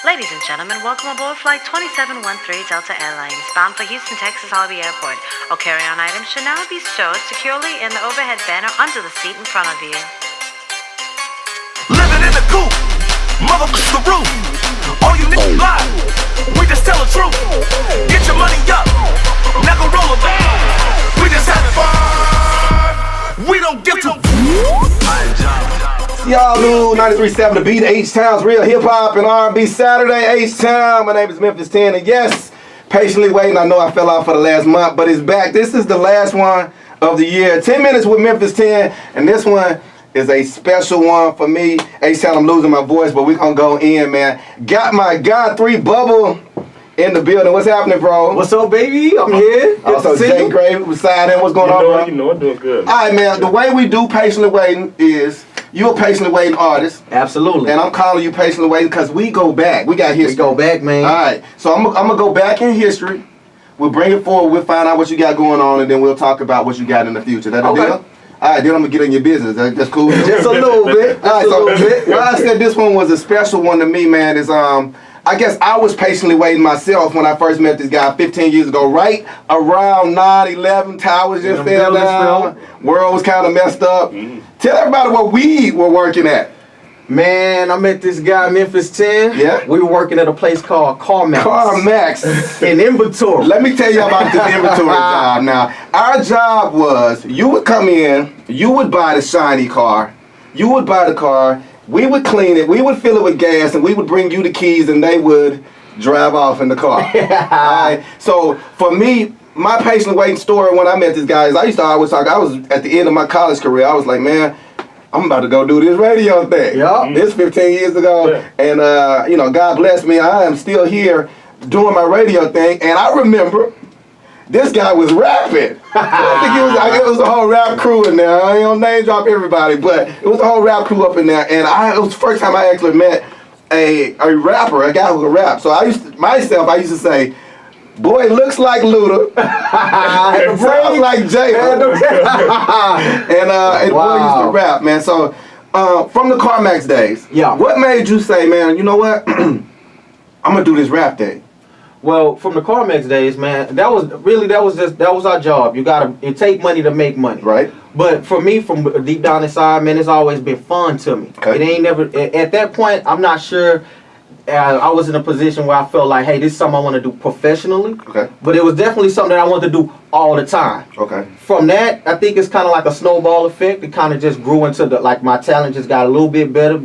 Ladies and gentlemen, welcome aboard Flight 2713 Delta Airlines, bound for Houston, Texas Holiday Airport. All carry-on items should now be stored securely in the overhead bin or under the seat in front of you. Living in the coop, motherfuckers the roof. All you niggas lie, we just tell the truth. Get your money up, never roll a bag. We just have fun, we don't give to. Y'all knew 93.7 The Beat, H-Town's real hip-hop and R&B Saturday, H-Town. My name is Memphis 10, and yes, patiently waiting. I know I fell off for the last month, but it's back. This is the last one of the year. 10 minutes with Memphis 10, and this one is a special one for me. H-Town, I'm losing my voice, but we're going to go in, man. Got my God 3 Bubble in the building. What's happening, bro? What's up, baby? I'm here. Also, Jay Gray beside him. What's going on, bro? You know I'm doing good. All right, man. The way we do patiently waiting is you're a patiently waiting artist. Absolutely. And I'm calling you patiently waiting because we go back. We got history. We go back, man. All right. So I'm going to go back in history. We'll bring it forward. We'll find out what you got going on, and then we'll talk about what you got in the future. That a deal? All right, then I'm going to get in your business. That's cool. Just a little bit. All right, so why I said this one was a special one to me, man, is I guess I was patiently waiting myself when I first met this guy 15 years ago, right around 9/11. Towers just fell down. World was kind of messed up. Tell everybody what we were working at. Man, I met this guy, Memphis 10. Yeah. We were working at a place called CarMax. in inventory. Let me tell you about this inventory job now. Our job was, you would come in, you would buy the shiny car, you would buy the car, we would clean it, we would fill it with gas, and we would bring you the keys, and they would drive off in the car. Alright? So for me, my patient waiting story when I met this guy is I used to always talk, I was at the end of my college career, I was like, man, I'm about to go do this radio thing. Yeah. This 15 years ago, and you know, God bless me, I am still here doing my radio thing, and I remember this guy was rapping. I think it was a whole rap crew in there. I ain't gonna name drop everybody, but it was a whole rap crew up in there, and it was the first time I actually met a rapper, a guy who could rap. So I used to say, boy, it looks like Luda, and sounds like Jay, and boy used to rap, man. So from the CarMax days, what made you say, man, you know what, I'm gonna do this rap thing? Well, from the CarMax days, man, that was our job. It take money to make money. Right. But for me, from deep down inside, man, it's always been fun to me. Okay. It ain't never, at that point, I'm not sure I was in a position where I felt like, hey, this is something I want to do professionally. Okay. But it was definitely something that I wanted to do all the time. Okay. From that, I think it's kind of like a snowball effect. It kind of just grew into my talent just got a little bit better,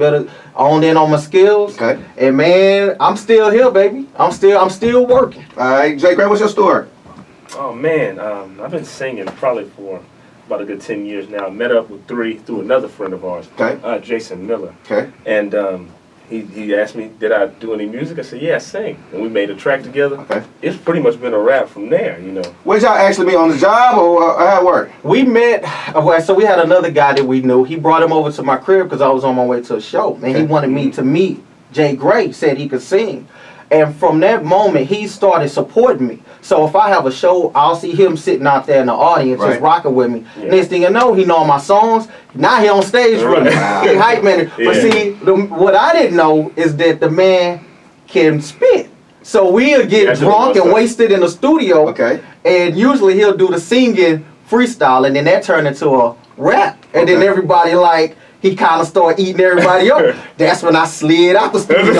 honed in on my skills. Okay. And man, I'm still here, baby. I'm still working. All right, Jay Gray, what's your story? Oh man, I've been singing probably for about a good 10 years now. I met up with 3 through another friend of ours, Jason Miller. Okay. And he asked me, did I do any music? I said, yeah, I sing. And we made a track together. Okay. It's pretty much been a rap from there, you know. Where'd y'all actually be, on the job or how it work? We met, so we had another guy that we knew. He brought him over to my crib because I was on my way to a show. And he wanted me to meet Jay Gray, said he could sing. And from that moment, he started supporting me. So if I have a show, I'll see him sitting out there in the audience just rocking with me. Yeah. Next thing you know, he know my songs. Now he on stage with me. He hype man. But see, what I didn't know is that the man can spit. So we'll get drunk and wasted in the studio. Okay. And usually he'll do the singing freestyle, and then that turned into a rap. And then everybody he kind of started eating everybody up. That's when I slid out the studio.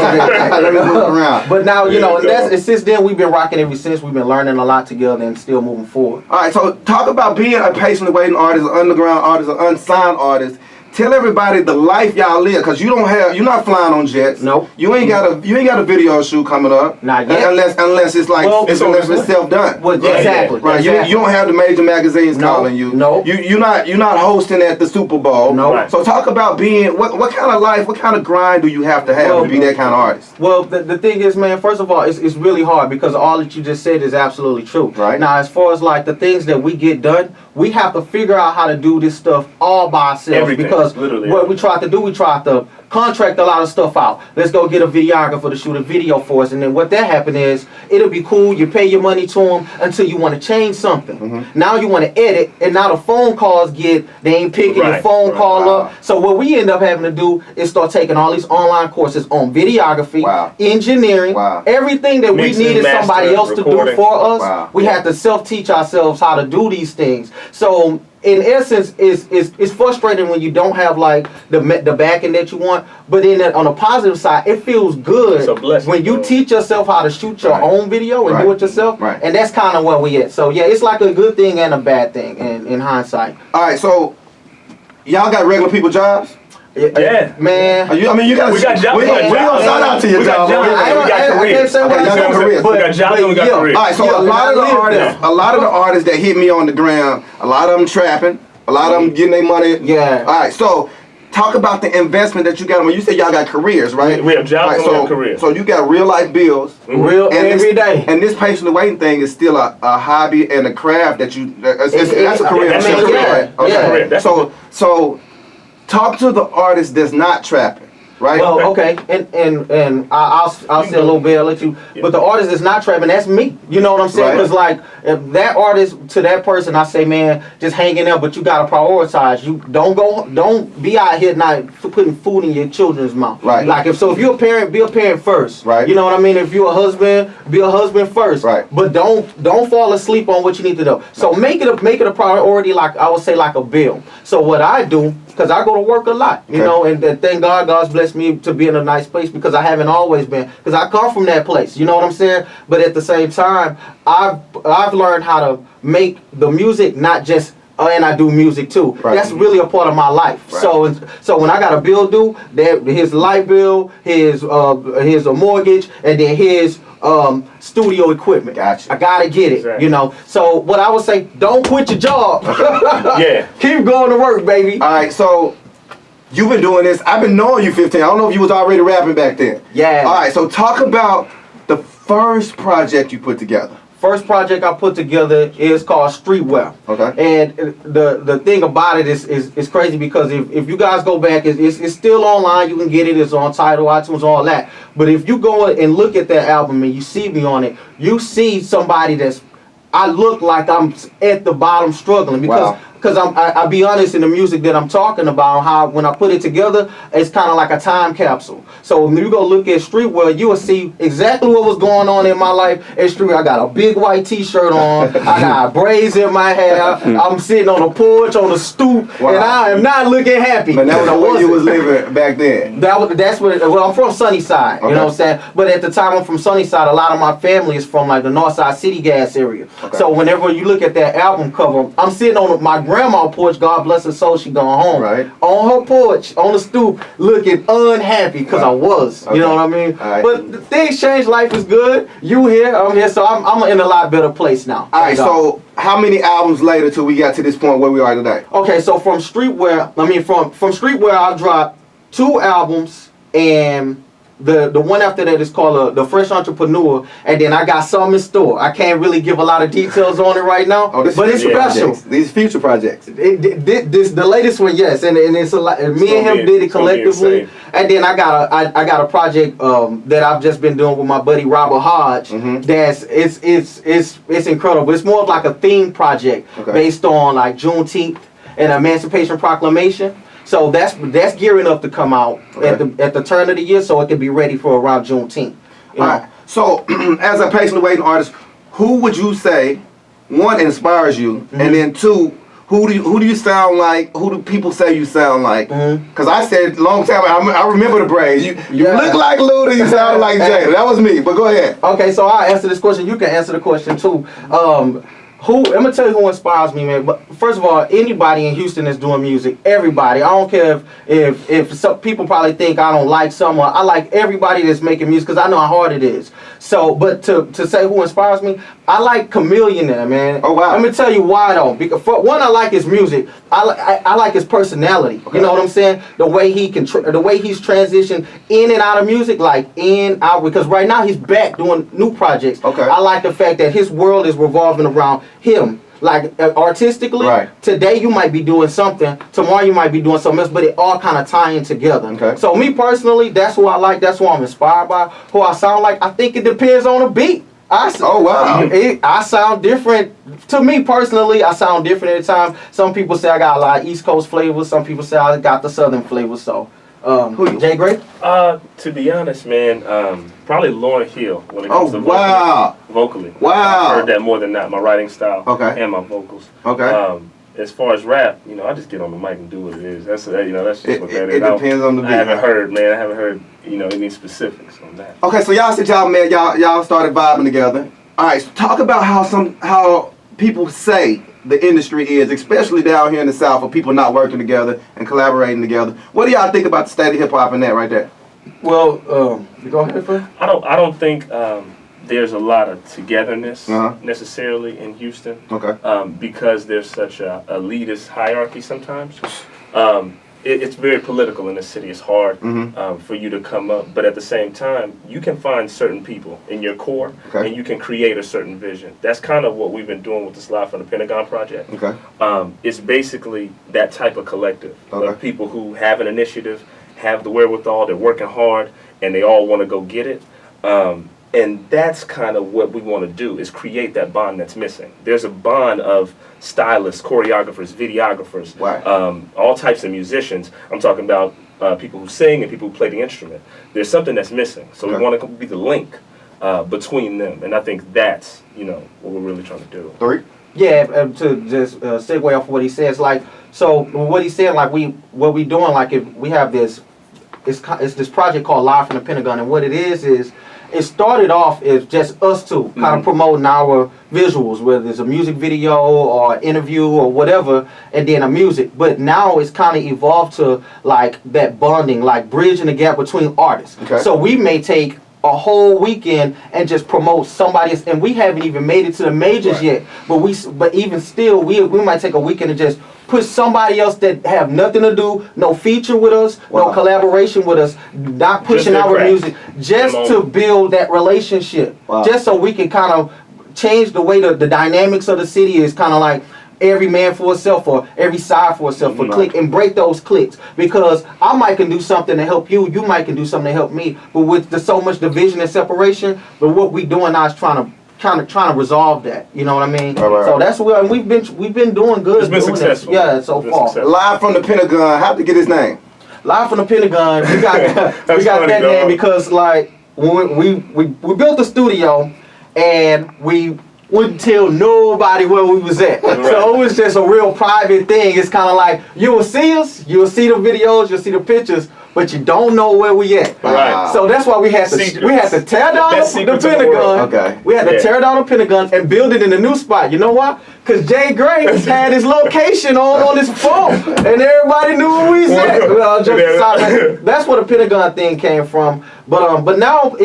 But now, you know, and since then we've been rocking ever since. We've been learning a lot together and still moving forward. All right, so talk about being a patiently waiting artist, an underground artist, an unsigned artist. Tell everybody the life y'all live, cause you're not flying on jets. Nope. You ain't got a video shoot coming up. Not yet. Unless it's it's self done. Well, exactly. Right. Exactly. You don't have the major magazines calling you. No. You're not hosting at the Super Bowl. No. Right. So talk about being what kind of life, what kind of grind do you have to have to be that kind of artist? Well, the thing is, man, first of all, it's really hard because all that you just said is absolutely true. Right. Now, as far as the things that we get done, we have to figure out how to do this stuff all by ourselves. Everything. Because literally what we tried to do, we tried to contract a lot of stuff out. Let's go get a videographer to shoot a video for us. And then what that happen is, it'll be cool. You pay your money to them until you want to change something. Now you want to edit, and now the phone calls they ain't picking your phone call up. So what we end up having to do is start taking all these online courses on videography, engineering, everything that Mixing, we needed somebody else to do for us. We had to self-teach ourselves how to do these things. So in essence, it's frustrating when you don't have like the backing that you want. But then on the positive side, it feels good when you teach yourself how to shoot your own video and do it yourself. And that's kind of where we at. So yeah, it's like a good thing and a bad thing in hindsight. All right, so y'all got regular people jobs? Yeah, man. You got jobs. We gonna shout out to your job. We got careers. We got jobs and we got careers. All right, so a lot of the artists that hit me on the ground, a lot of them trapping, a lot of them getting their money. Yeah. All right, so talk about the investment that you got. When you say y'all got careers, right? We have jobs and we have careers. So you got real life bills, real every day. And this patiently waiting thing is still a hobby and a craft that you. That's a career. That's a career. Okay. So. Talk to the artist that's not trapping, right? Well, okay, and I'll say a little bit. I'll let you. But the artist that's not trapping, that's me. You know what I'm saying? Because like if that artist to that person, I say, man, just hang in there. But you gotta prioritize. You don't be out here not putting food in your children's mouth. Right. Like if you're a parent, be a parent first. Right. You know what I mean? If you're a husband, be a husband first. Right. But don't fall asleep on what you need to do. So make it a priority. Like I would say, like a bill. So what I do. Because I go to work a lot, you know, and thank God God's blessed me to be in a nice place because I haven't always been. Because I come from that place, you know what I'm saying? But at the same time, I've learned how to make the music not just, and I do music too. Right. That's really a part of my life. Right. So when I got a bill due, his light bill, his mortgage, and then his studio equipment. Gotcha. I gotta get it, you know. So what I would say, don't quit your job. Yeah. Keep going to work, baby. All right, so you've been doing this. I've been knowing you 15. I don't know if you was already rapping back then. Yeah. All right, so talk about the first project you put together. First project I put together is called Streetwear. Okay. And the thing about it is crazy because if you guys go back, it's still online. You can get it. It's on Tidal, iTunes, all that. But if you go and look at that album and you see me on it, you see somebody I look like I'm at the bottom struggling because I'll be honest, in the music that I'm talking about, how when I put it together, it's kind of like a time capsule. So when you go look at Streetwear, you will see exactly what was going on in my life at Streetwear. I got a big white t-shirt on, I got braids in my hair, I'm sitting on a porch, on a stoop, and I am not looking happy. But that was the way you was living back then. I'm from Sunnyside, you know what I'm saying? But at the time I'm from Sunnyside, a lot of my family is from like the Northside City Gas area. So whenever you look at that album cover, I'm sitting on my grandma's porch, God bless her soul, she gone home. Right. On her porch, on the stoop, looking unhappy because I was. You know what I mean? Right. But things change, life is good. You here, I'm here, so I'm in a lot better place now. All right, so how many albums later till we got to this point where we are today? Okay, so from Streetwear, from Streetwear, I dropped 2 albums, and the one after that is called The Fresh Entrepreneur, and then I got some in store. I can't really give a lot of details on it right now, but it's special. These future projects. This the latest one, yes, and it's a lot. Me and him did it collectively, and then I got a project that I've just been doing with my buddy Robert Hodge. That's it's incredible. It's more of like a theme project based on like Juneteenth and Emancipation Proclamation. So that's gearing up to come out at the turn of the year, so it can be ready for around Juneteenth. All right. So, as a patiently waiting artist, who would you say, one, inspires you, and then 2, who do you sound like? Who do people say you sound like? Because I said a long time, I remember the braids. You look like Luda, you sound like Jay. That was me, but go ahead. Okay, so I'll answer this question. You can answer the question too. I'm gonna tell you who inspires me, man. But first of all, anybody in Houston that's doing music, everybody. I don't care if some people probably think I don't like someone. I like everybody that's making music because I know how hard it is. So, but to say who inspires me, I like Chameleon, man. Oh wow! Let me tell you why though. Because for one, I like his music. I like his personality. You know what I'm saying? The way he can, the way he's transitioned in and out of music, like in out. Because right now he's back doing new projects. Okay. I like the fact that his world is revolving around him. like artistically. Right. Today you might be doing something, tomorrow you might be doing something else, but it all kind of tie in together. Okay. So me personally, that's who I like. That's who I'm inspired by. Who I sound like. I think it depends on the beat. Oh, wow. I sound different. To me personally, I sound different at the time. Some people say I got a lot of East Coast flavors. Some people say I got the Southern flavors. So, Who you? Jay Gray? To be honest, man, probably Lauryn Hill when it comes to vocally. Wow. I've heard that more than that. My writing style and my vocals. Okay. As far as rap, I just get on the mic and do what it is. That's that's just what that is. It depends on the beat. I haven't heard, any specifics on that. Okay, so y'all said y'all started vibing together. All right, so talk about how people say the industry is, especially down here in the South, for people not working together and collaborating together. What do y'all think about the state of hip hop and that right there? Well, you go ahead first. I don't think there's a lot of togetherness necessarily in Houston. Okay. Because there's such a elitist hierarchy sometimes. It's very political in the city. It's hard for you to come up, but at the same time, you can find certain people in your core, and you can create a certain vision. That's kind of what we've been doing with this Live from the Pentagon project. Okay. It's basically that type of collective of people who have an initiative, have the wherewithal, they're working hard, and they all want to go get it. And that's kind of what we want to do, is create that bond that's missing. There's a bond of stylists, choreographers, videographers, all types of musicians. I'm talking about people who sing and people who play the instrument. There's something that's missing. So we want to be the link between them. And I think that's, what we're really trying to do. Three? Yeah, to just segue off what he says, like, so what he said, like, what we doing, like, if we have this, it's this project called Live from the Pentagon, and what it is it started off as just us two kind of promoting our visuals, whether it's a music video or interview or whatever, and then a music. But now it's kind of evolved to like that bonding, like bridging the gap between artists. Okay. So we may take a whole weekend and just promote somebody else, and we haven't even made it to the majors yet. But even still, we might take a weekend and just put somebody else that have nothing to do, no feature with us, no collaboration with us, not pushing our music, just to build that relationship. Just so we can kind of change the way the dynamics of the city is kind of like every man for itself or every side for itself, for click, and break those clicks. Because I might can do something to help you, you might can do something to help me, but with so much division and separation, but what we doing now is trying to resolve that. You know what I mean? Right. So that's where we've been doing good. It's been successful. Yeah, so far. Successful. Live from the Pentagon. How'd you get his name? Live from the Pentagon. We got that name because like when we built the studio and we wouldn't tell nobody where we was at. So it was just a real private thing. It's kind of like you will see us, you will see the videos, you'll see the pictures, but you don't know where we at. Right. So that's why we had to tear down the Pentagon. Okay. We had to tear down the Pentagon and build it in a new spot. You know why? Because Jay Gray had his location on his phone, and everybody knew where we was at. That's where the Pentagon thing came from. But now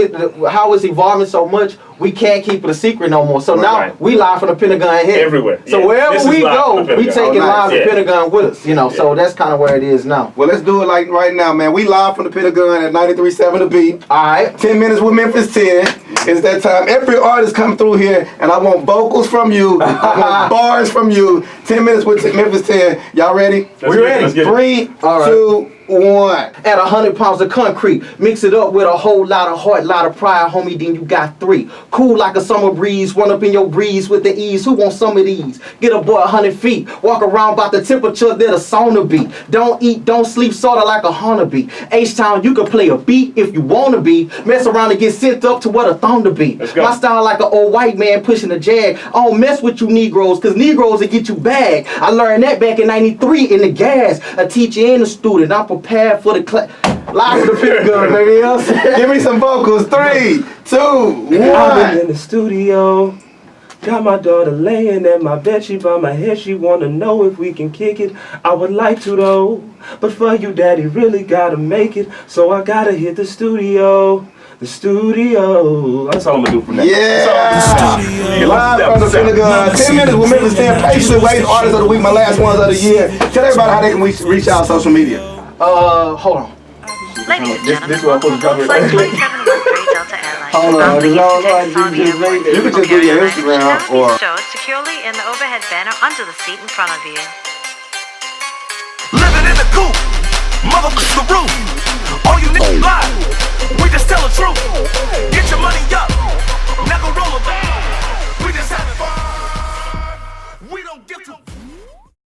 how it's evolving so much, we can't keep it a secret no more. So now we live from the Pentagon here. Everywhere. So wherever we go, we taking live from the Pentagon with us. So that's kind of where it is now. Well, let's do it like right now, man. We live from the Pentagon at 93.7 The Beat. All right. 10 minutes with Memphis 10. It's that time. Every artist come through here, and I want vocals from you. I want bars from you. 10 minutes with Memphis 10. Y'all ready? We ready. 3, 2, 1. Add 100 pounds of concrete. Mix it up with a whole lot of heart, lot of pride, homie. Then you got 3. Cool like a summer breeze. Run up in your breeze with the ease. Who wants some of these? Get a boy 100 feet. Walk around about the temperature that a sauna be. Don't eat, don't sleep, sorta like a honeybee. H-Town, you can play a beat if you wanna be. Mess around and get sent up to what a thunder be. My style like an old white man pushing a jag. I don't mess with you Negroes, cause Negroes will get you bagged. I learned that back in 93 in the gas. A teacher and a student. I'm prepared for the class. Live with the Pentagon, baby. Give me some vocals. 3, 2, 1. I'm in the studio. Got my daughter laying at my bed. She by my head. She wanna know if we can kick it. I would like to though, but for you, daddy, really gotta make it. So I gotta hit the studio. The studio. That's all I'm gonna do from that. Yeah. Live from the Pentagon. 10 minutes with Memphis 10. Patiently waiting artists of the week. My last ones of the year. Tell everybody how they can reach out on social media. Hold on. Ladies and gentlemen, this is what I'm supposed to cover. Flight 2713 Delta Airlines. Hold on, Bump the no, Houston, Texas you Holiday just Airport. made it. You could just do Carry-on your items should Instagram now be or. stowed securely in the overhead banner under the seat in front of you. Living in the coop, motherfuckers the roof. All you niggas lie, we just tell the truth. Get your money up, never roll a bag. We just have